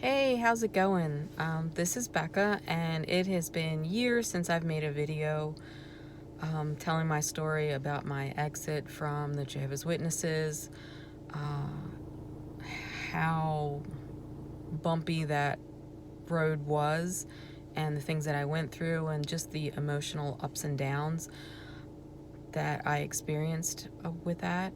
Hey, how's it going? This is Becca, and it has been years since I've made a video telling my story about my exit from the Jehovah's Witnesses, how bumpy that road was, and the things that I went through, and just the emotional ups and downs that I experienced with that.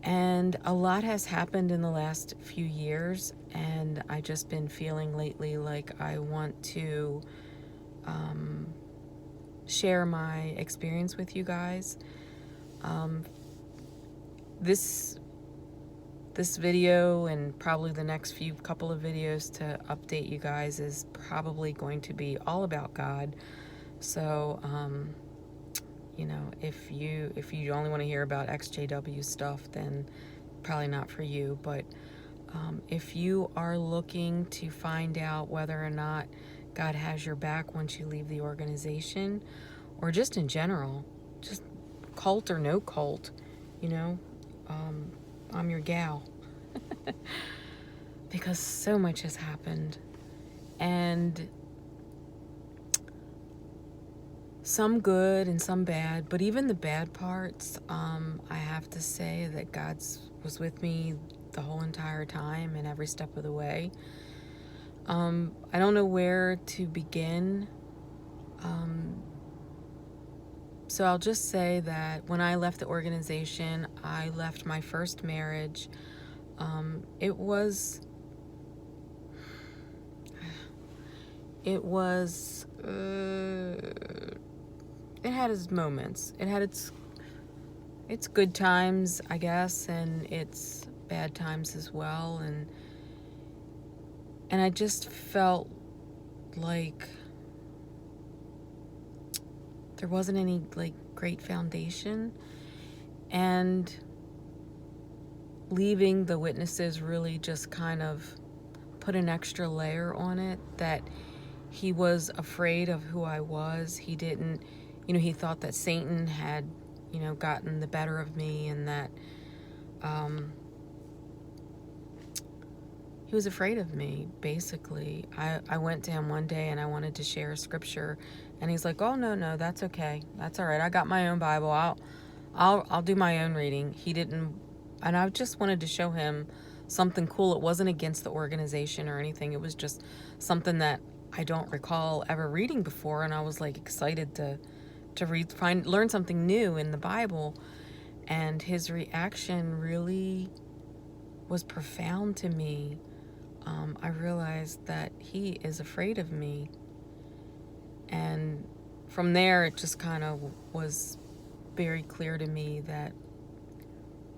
And a lot has happened in the last few years, and I just been feeling lately like I want to share my experience with you guys. This video and probably the next few couple of videos to update you guys is probably going to be all about God. So if you only want to hear about XJW stuff, then probably not for you. But if you are looking to find out whether or not God has your back once you leave the organization, or just in general, just cult or no cult, I'm your gal. Because so much has happened. And some good and some bad, but even the bad parts, I have to say that God was with me the whole entire time and every step of the way. I don't know where to begin. So I'll just say that when I left the organization, I left my first marriage. It had its moments. It had its good times, I guess, and its bad times as well. And I just felt like there wasn't any great foundation, and leaving the Witnesses really just kind of put an extra layer on it, that he was afraid of who I was. He didn't, he thought that Satan had, gotten the better of me, and that he was afraid of me, basically. I went to him one day and I wanted to share a scripture, and he's like, "Oh, no, that's okay. That's all right. I got my own Bible. I'll do my own reading." He didn't, and I just wanted to show him something cool. It wasn't against the organization or anything. It was just something that I don't recall ever reading before, and I was excited to learn something new in the Bible. And his reaction really was profound to me. I realized that he is afraid of me. And from there, it just kind of was very clear to me that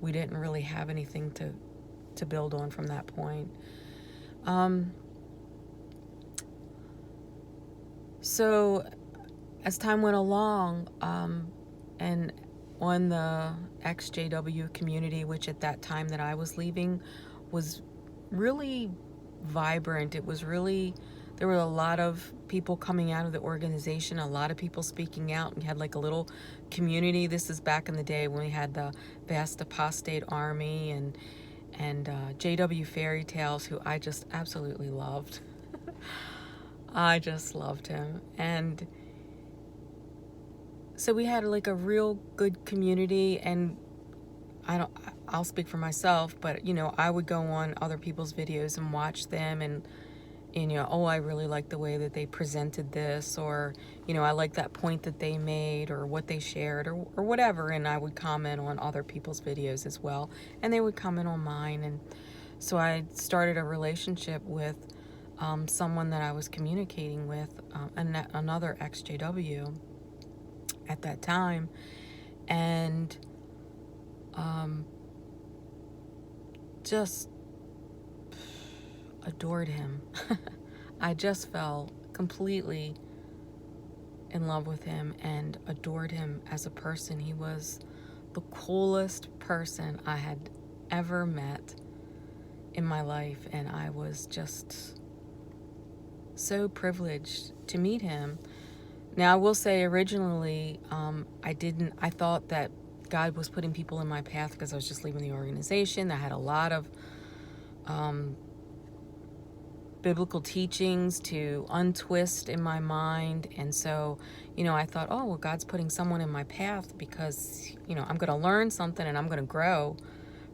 we didn't really have anything to build on from that point. So as time went along, and on the XJW community, which at that time that I was leaving was really vibrant. It was really, there were a lot of people coming out of the organization, a lot of people speaking out. We had a little community. This is back in the day when we had the vast apostate army and JW Fairy Tales, who I just absolutely loved. I just loved him. And so we had a real good community, and I'll speak for myself, but I would go on other people's videos and watch them, and oh, I really like the way that they presented this, or I like that point that they made, or what they shared, or whatever. And I would comment on other people's videos as well, and they would comment on mine. And so I started a relationship with someone that I was communicating with, another XJW at that time, and just adored him. I just fell completely in love with him and adored him as a person. He was the coolest person I had ever met in my life, and I was just so privileged to meet him. Now, I will say, originally, I thought that God was putting people in my path because I was just leaving the organization. I had a lot of biblical teachings to untwist in my mind. And so, I thought, oh, well, God's putting someone in my path because, I'm going to learn something and I'm going to grow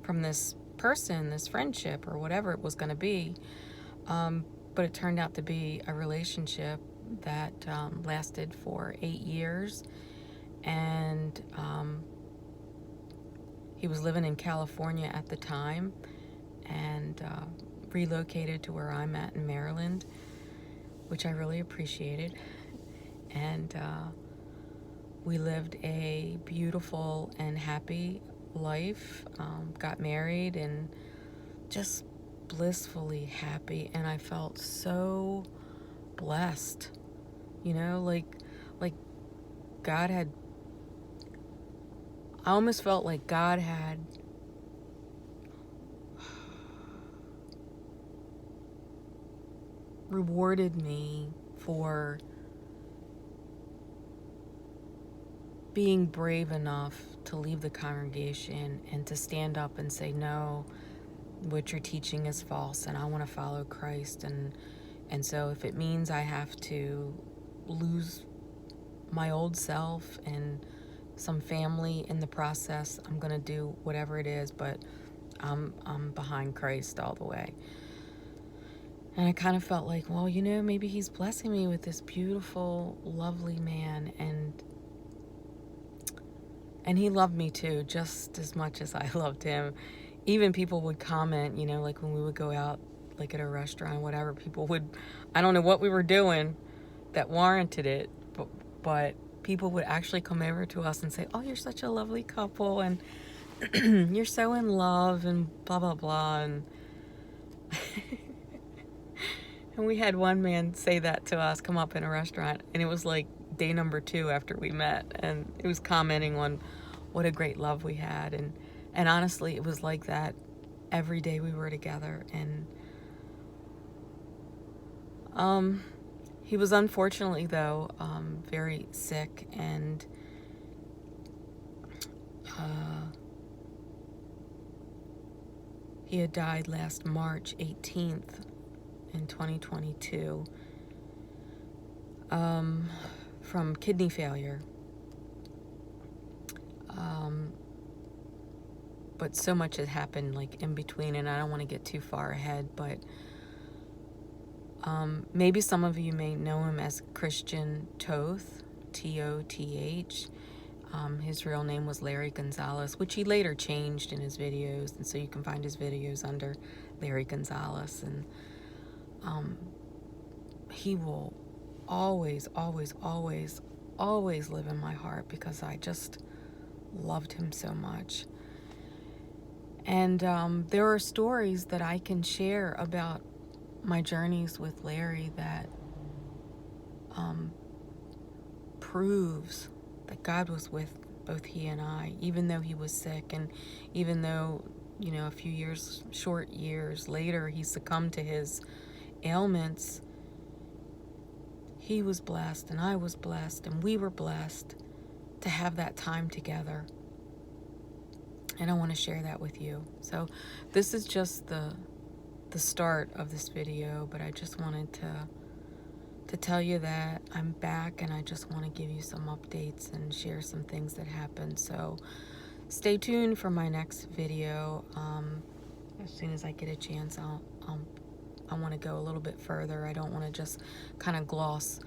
from this person, this friendship, or whatever it was going to be. But it turned out to be a relationship that lasted for 8 years. And he was living in California at the time and relocated to where I'm at in Maryland, which I really appreciated. And we lived a beautiful and happy life, got married, and just blissfully happy. And I felt so blessed, like God had, I almost felt like God had rewarded me for being brave enough to leave the congregation and to stand up and say, no, what you're teaching is false and I want to follow Christ. And so if it means I have to lose my old self and some family in the process, I'm going to do whatever it is, but I'm behind Christ all the way. And I kind of felt like, well, maybe he's blessing me with this beautiful, lovely man, and he loved me too, just as much as I loved him. Even people would comment, like when we would go out, like at a restaurant or whatever, people would, I don't know what we were doing that warranted it, but people would actually come over to us and say, oh, you're such a lovely couple, and you're so in love, and blah, blah, blah. And and we had one man say that to us, come up in a restaurant, and it was like day number 2 after we met, and it was commenting on what a great love we had. And honestly, it was like that every day we were together. And he was unfortunately, though, very sick, and he had died last March 18th in 2022 from kidney failure. But so much had happened like in between, and I don't want to get too far ahead, but maybe some of you may know him as Christian Toth, Toth. His real name was Larry Gonzalez, which he later changed in his videos, and so you can find his videos under Larry Gonzalez. And he will always, always, always, always live in my heart because I just loved him so much. And there are stories that I can share about my journeys with Larry that proves that God was with both he and I, even though he was sick, and even though, a few short years later, he succumbed to his ailments. He was blessed, and I was blessed, and we were blessed to have that time together. And I want to share that with you. So this is just the start of this video, but I just wanted to tell you that I'm back, and I just want to give you some updates and share some things that happened. So stay tuned for my next video. As soon as I get a chance, I want to go a little bit further. I don't want to just kind of gloss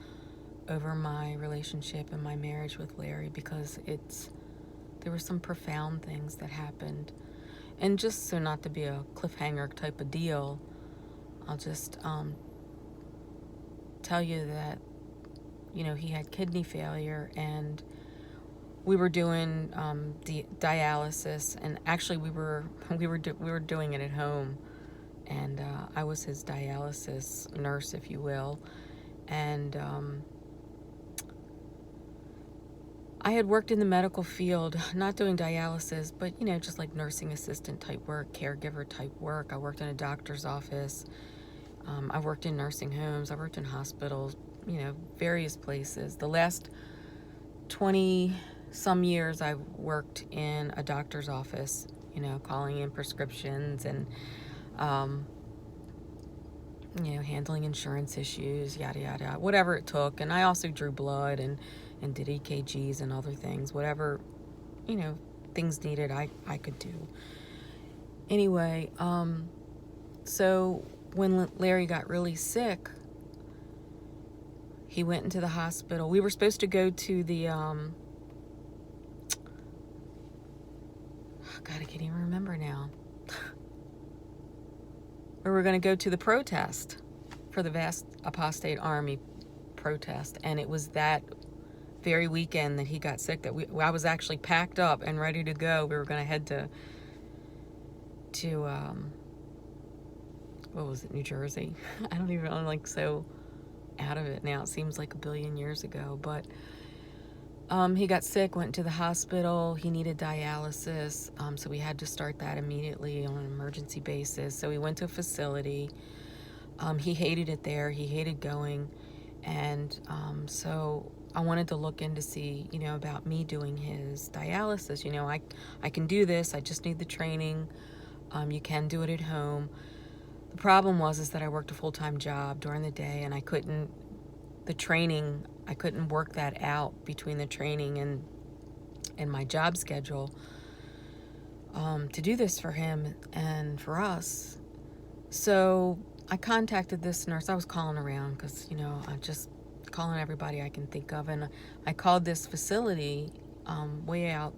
over my relationship and my marriage with Larry, because there were some profound things that happened. And just so not to be a cliffhanger type of deal, I'll just tell you that, he had kidney failure, and we were doing dialysis, and actually we were doing it at home, and I was his dialysis nurse, if you will, and I had worked in the medical field, not doing dialysis, but, just like nursing assistant type work, caregiver type work. I worked in a doctor's office. I worked in nursing homes. I worked in hospitals, various places. The last 20 some years I worked in a doctor's office, calling in prescriptions and handling insurance issues, yada, yada, yada, whatever it took. And I also drew blood and did EKGs and other things, whatever, things needed, I could do. Anyway, so when Larry got really sick, he went into the hospital. We were supposed to go to the, God, I can't even remember now. We were going to go to the protest for the vast apostate army protest. And it was that very weekend that he got sick that I was actually packed up and ready to go. We were going to head to what was it, New Jersey? I don't even know, I'm like so out of it now. It seems like a billion years ago. But he got sick, went to the hospital. He needed dialysis, so we had to start that immediately on an emergency basis. So we went to a facility. He hated it there. He hated going. And so I wanted to look in to see, about me doing his dialysis. I can do this. I just need the training. You can do it at home. The problem is that I worked a full-time job during the day, and I couldn't work that out between the training and my job schedule to do this for him and for us. So I contacted this nurse. I was calling around because, I'm just calling everybody I can think of. And I called this facility way out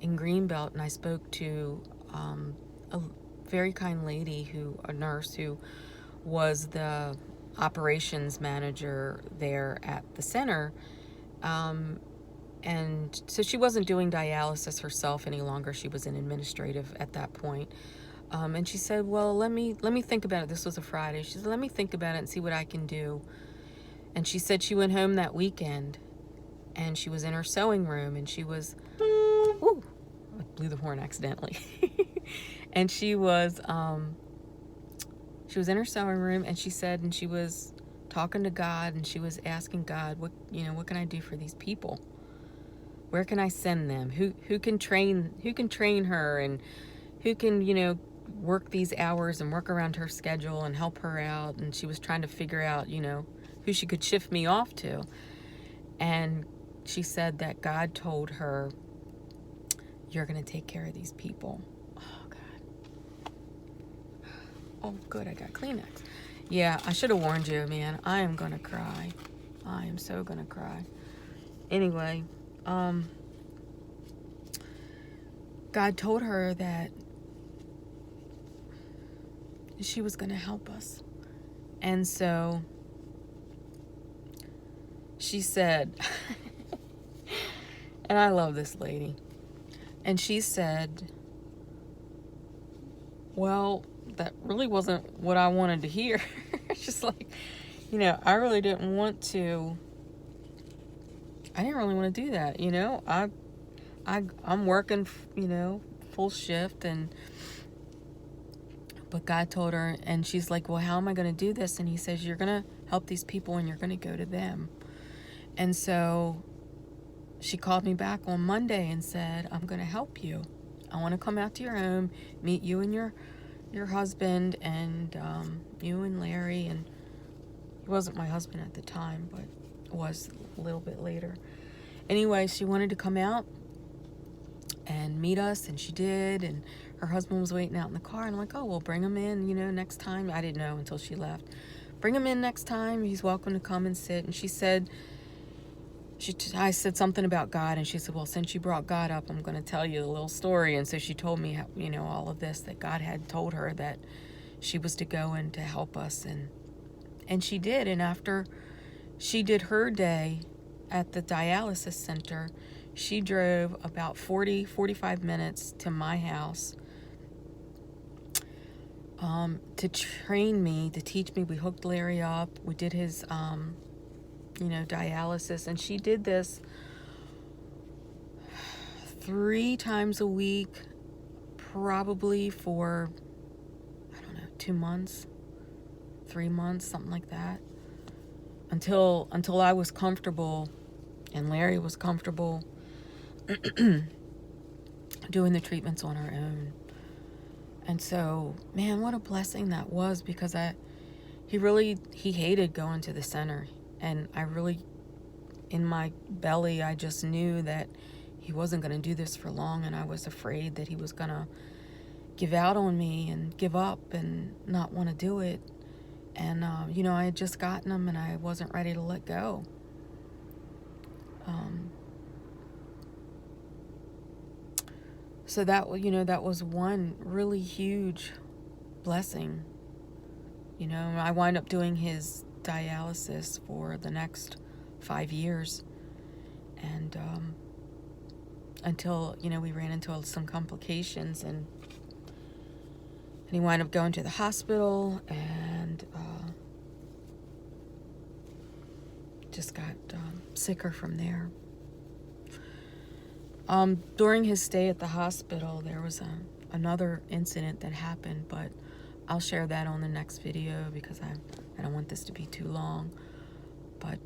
in Greenbelt, and I spoke to a very kind lady, a nurse who was the operations manager there at the center. And so she wasn't doing dialysis herself any longer. She was in administrative at that point. And she said, well, let me think about it. This was a Friday. She said, let me think about it and see what I can do. And she said she went home that weekend and she was in her sewing room and she was, ooh, I blew the horn accidentally. And she was in her sewing room, and she said, and she was talking to God, and she was asking God, what can I do for these people? Where can I send them? Who can train her, and who can, work these hours and work around her schedule and help her out? And she was trying to figure out, who she could shift me off to. And she said that God told her, you're going to take care of these people. Oh, good, I got Kleenex. Yeah, I should have warned you, man. I am gonna cry. I am so gonna cry. Anyway, God told her that she was gonna help us. And so she said, and I love this lady, and she said, well, that really wasn't what I wanted to hear. It's just like, I really didn't want to. I didn't really want to do that. I'm working, full shift, but God told her, and she's like, well, how am I going to do this? And he says, you're going to help these people and you're going to go to them. And so she called me back on Monday and said, I'm going to help you. I want to come out to your home, meet you and your husband, and you and Larry. And he wasn't my husband at the time, but was a little bit later. Anyway, she wanted to come out and meet us, and she did. And her husband was waiting out in the car, and I'm like, oh, well, bring him in, next time. I didn't know until she left. Bring him in next time. He's welcome to come and sit. And she said, I said something about God, and she said, well, since you brought God up, I'm going to tell you a little story. And so she told me, how, all of this, that God had told her that she was to go and to help us. And she did. And after she did her day at the dialysis center, she drove about 45 minutes to my house to train me, to teach me. We hooked Larry up. We did his dialysis, and she did this 3 times a week, probably for, 2 months, 3 months, something like that, until I was comfortable and Larry was comfortable doing the treatments on our own. And so, man, what a blessing that was, because he hated going to the center. And I really, in my belly, I just knew that he wasn't going to do this for long, and I was afraid that he was going to give out on me and give up and not want to do it. And, I had just gotten him, and I wasn't ready to let go. So that was one really huge blessing. I wind up doing his dialysis for the next 5 years, and until we ran into some complications, and he wound up going to the hospital, and just got sicker from there. During his stay at the hospital, there was another incident that happened, but I'll share that on the next video because I don't want this to be too long. But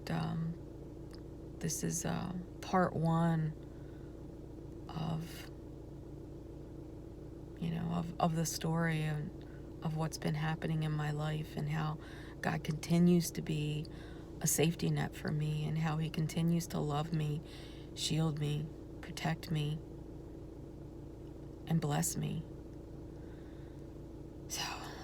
this is part one of the story of what's been happening in my life, and how God continues to be a safety net for me, and how he continues to love me, shield me, protect me, and bless me. So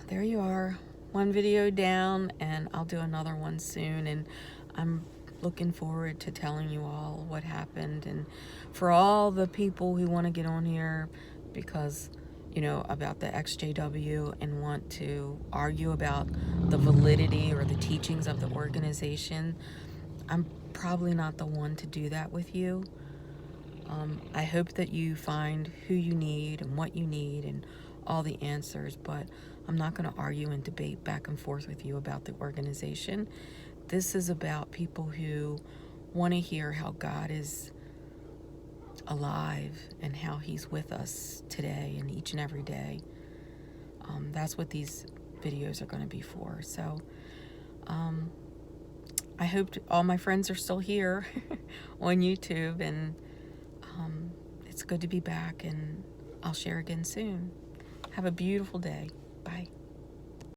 there you are, one video down, and I'll do another one soon, and I'm looking forward to telling you all what happened. And for all the people who want to get on here because about the XJW and want to argue about the validity or the teachings of the organization, I'm probably not the one to do that with you. I hope that you find who you need and what you need and all the answers, but I'm not going to argue and debate back and forth with you about the organization. This is about people who want to hear how God is alive and how he's with us today and each and every day. That's what these videos are going to be for. So I hope all my friends are still here on YouTube, and it's good to be back, and I'll share again soon. Have a beautiful day. Bye.